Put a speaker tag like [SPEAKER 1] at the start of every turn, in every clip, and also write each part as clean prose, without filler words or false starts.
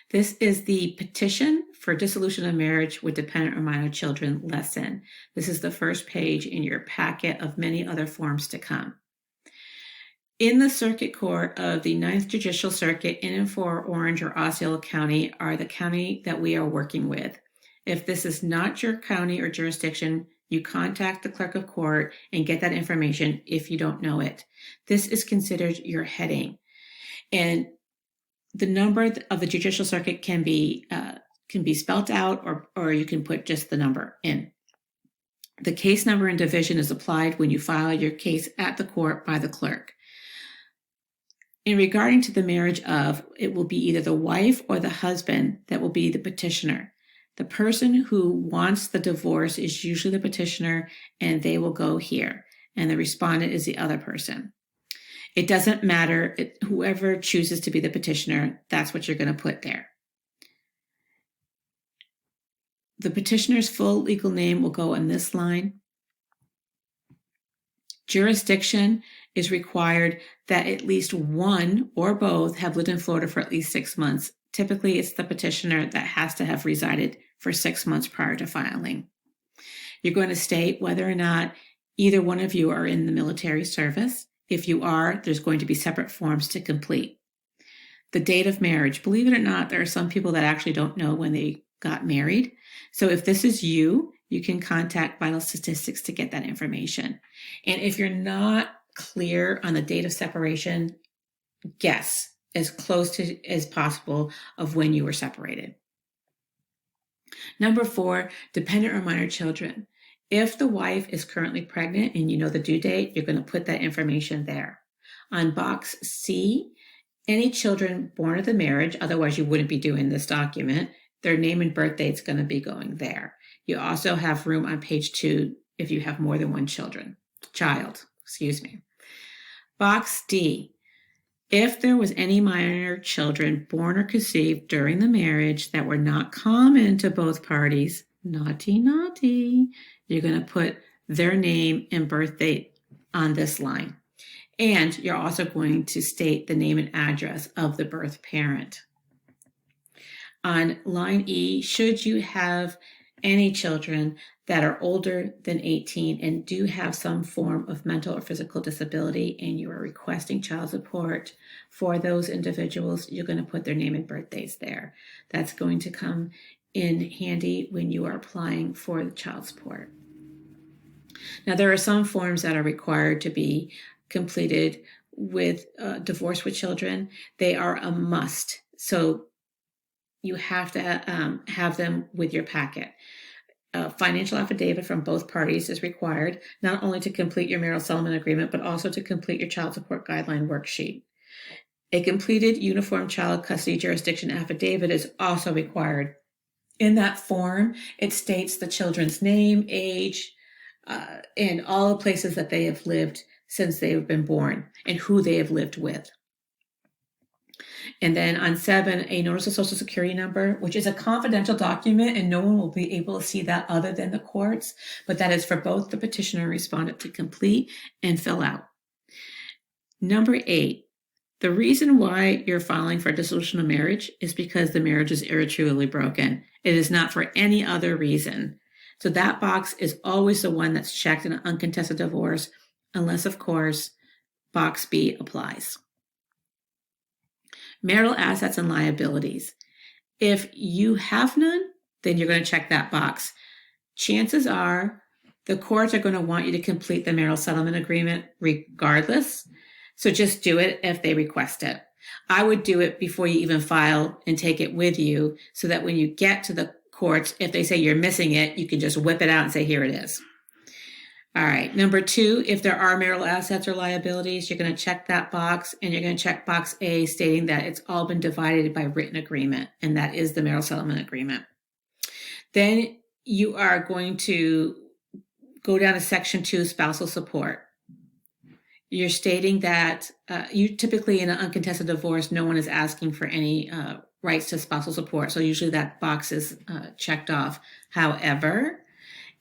[SPEAKER 1] This is the petition for dissolution of marriage with dependent or minor children lesson. This is the first page in your packet of many other forms to come. In the Circuit Court of the 9th Judicial Circuit in and for Orange or Osceola County are the county that we are working with. If this is not your county or jurisdiction, you contact the clerk of court and get that information if you don't know it. This is considered your heading. And the number of the judicial circuit can be spelled out, or you can put just the number in. The case number and division is applied when you file your case at the court by the clerk. In regarding to the marriage of, it will be either the wife or the husband that will be the petitioner. The person who wants the divorce is usually the petitioner, and they will go here, and the respondent is the other person. It doesn't matter. Whoever chooses to be the petitioner, that's what you're going to put there. The petitioner's full legal name will go on this line. Jurisdiction is required that at least one or both have lived in Florida for at least 6 months. Typically, it's the petitioner that has to have resided for 6 months prior to filing. You're going to state whether or not either one of you are in the military service. If you are, there's going to be separate forms to complete. The date of marriage. Believe it or not, there are some people that actually don't know when they got married. So if this is you, you can contact Vital Statistics to get that information. And if you're not clear on the date of separation, guess as close to as possible of when you were separated. Number 4, dependent or minor children. If the wife is currently pregnant and you know the due date, you're going to put that information there. On box C, any children born of the marriage, otherwise you wouldn't be doing this document, their name and birth date is going to be going there. You also have room on page 2 if you have more than one child. Box D, if there was any minor children born or conceived during the marriage that were not common to both parties, naughty, you're going to put their name and birth date on this line. And you're also going to state the name and address of the birth parent. On line E, should you have any children that are older than 18 and do have some form of mental or physical disability and you are requesting child support for those individuals, you're going to put their name and birth dates there. That's going to come in handy when you are applying for the child support. Now, there are some forms that are required to be completed with divorce with children. They are a must. So you have to have them with your packet. A financial affidavit from both parties is required, not only to complete your marital settlement agreement, but also to complete your child support guideline worksheet. A completed uniform child custody jurisdiction affidavit is also required. In that form, it states the children's name, age, and all the places that they have lived since they have been born and who they have lived with. And then on 7, a notice of social security number, which is a confidential document and no one will be able to see that other than the courts, but that is for both the petitioner and respondent to complete and fill out. Number 8, the reason why you're filing for dissolution of marriage is because the marriage is irretrievably broken. It is not for any other reason. So that box is always the one that's checked in an uncontested divorce, unless, of course, box B applies. Marital assets and liabilities. If you have none, then you're going to check that box. Chances are the courts are going to want you to complete the marital settlement agreement regardless. So just do it if they request it. I would do it before you even file and take it with you so that when you get to the courts, if they say you're missing it, you can just whip it out and say, here it is. All right. Number 2, if there are marital assets or liabilities, you're going to check that box and you're going to check box A stating that it's all been divided by written agreement, and that is the marital settlement agreement. Then you are going to go down to section 2, spousal support. You're stating that you typically in an uncontested divorce, no one is asking for any rights to spousal support. So usually that box is checked off. However,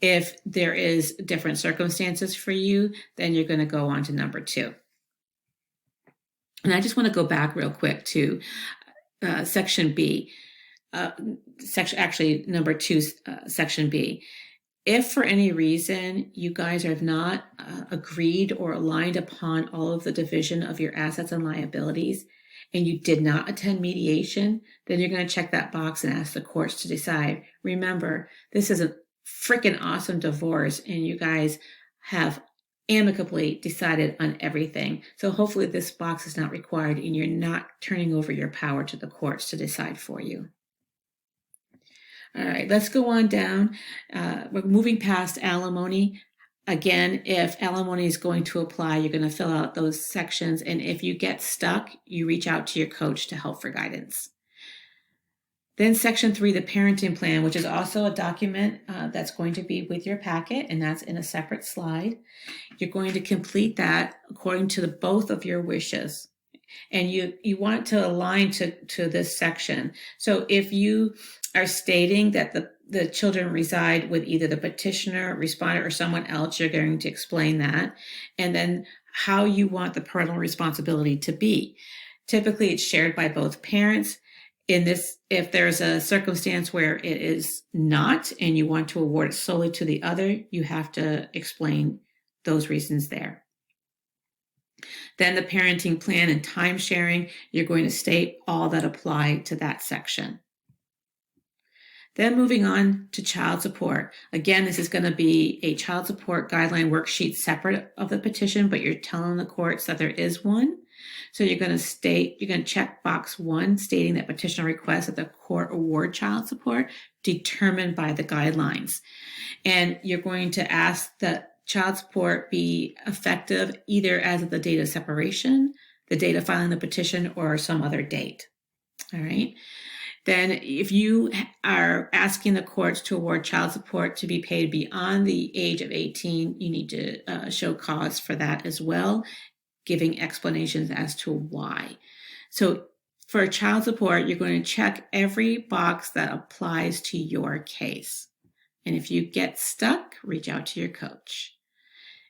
[SPEAKER 1] if there is different circumstances for you, then you're going to go on to number 2. And I just want to go back real quick to section B. number 2, section B. If for any reason you guys have not agreed or aligned upon all of the division of your assets and liabilities, and you did not attend mediation, then you're going to check that box and ask the courts to decide. Remember, this is a freaking awesome divorce, and you guys have amicably decided on everything. So hopefully this box is not required and you're not turning over your power to the courts to decide for you. All right, let's go on down. We're moving past alimony. Again, if alimony is going to apply, you're going to fill out those sections. And if you get stuck, you reach out to your coach to help for guidance. Then section 3, the parenting plan, which is also a document that's going to be with your packet, and that's in a separate slide. You're going to complete that according to both of your wishes. And you want to align to this section. So if you are stating that the children reside with either the petitioner, respondent, or someone else, you're going to explain that. And then how you want the parental responsibility to be. Typically, it's shared by both parents. In this, if there's a circumstance where it is not, and you want to award it solely to the other, you have to explain those reasons there. Then the parenting plan and time sharing, you're going to state all that apply to that section. Then moving on to child support. Again, this is going to be a child support guideline worksheet separate of the petition, but you're telling the courts that there is one. So you're going to check box 1, stating that petitioner requests that the court award child support determined by the guidelines. And you're going to ask that child support be effective either as of the date of separation, the date of filing the petition, or some other date. All right. Then if you are asking the courts to award child support to be paid beyond the age of 18, you need to show cause for that as well, giving explanations as to why. So for child support, you're going to check every box that applies to your case. And if you get stuck, reach out to your coach.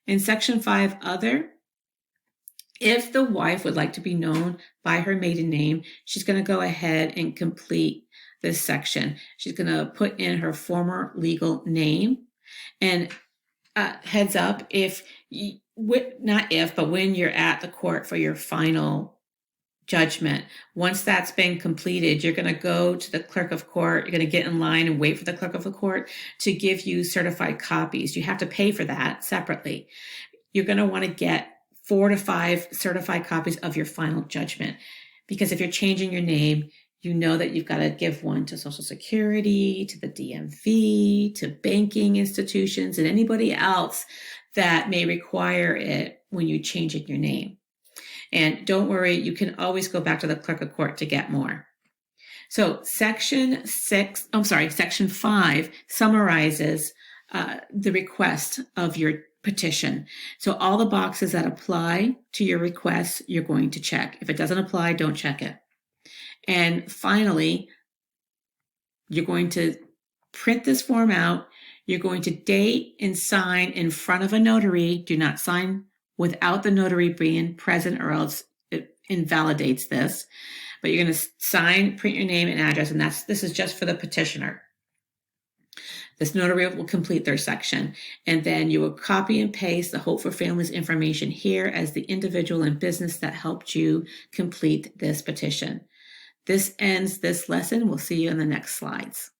[SPEAKER 1] In section 5, other, if the wife would like to be known by her maiden name, she's going to go ahead and complete this section. She's going to put in her former legal name. And heads up, but when you're at the court for your final judgment, once that's been completed, you're going to go to the clerk of court. You're going to get in line and wait for the clerk of the court to give you certified copies. You have to pay for that separately. You're going to want to get 4 to 5 certified copies of your final judgment, because if you're changing your name, you know that you've got to give one to Social Security, to the DMV, to banking institutions, and anybody else that may require it when you change your name. And don't worry, you can always go back to the clerk of court to get more. So section 5 summarizes the request of your petition. So all the boxes that apply to your request, you're going to check. If it doesn't apply, don't check it. And finally, you're going to print this form out. You're going to date and sign in front of a notary. Do not sign without the notary being present, or else it invalidates this. But you're going to sign, print your name and address, and this is just for the petitioner. This notary will complete their section, and then you will copy and paste the Hope for Families information here as the individual and business that helped you complete this petition. This ends this lesson. We'll see you in the next slides.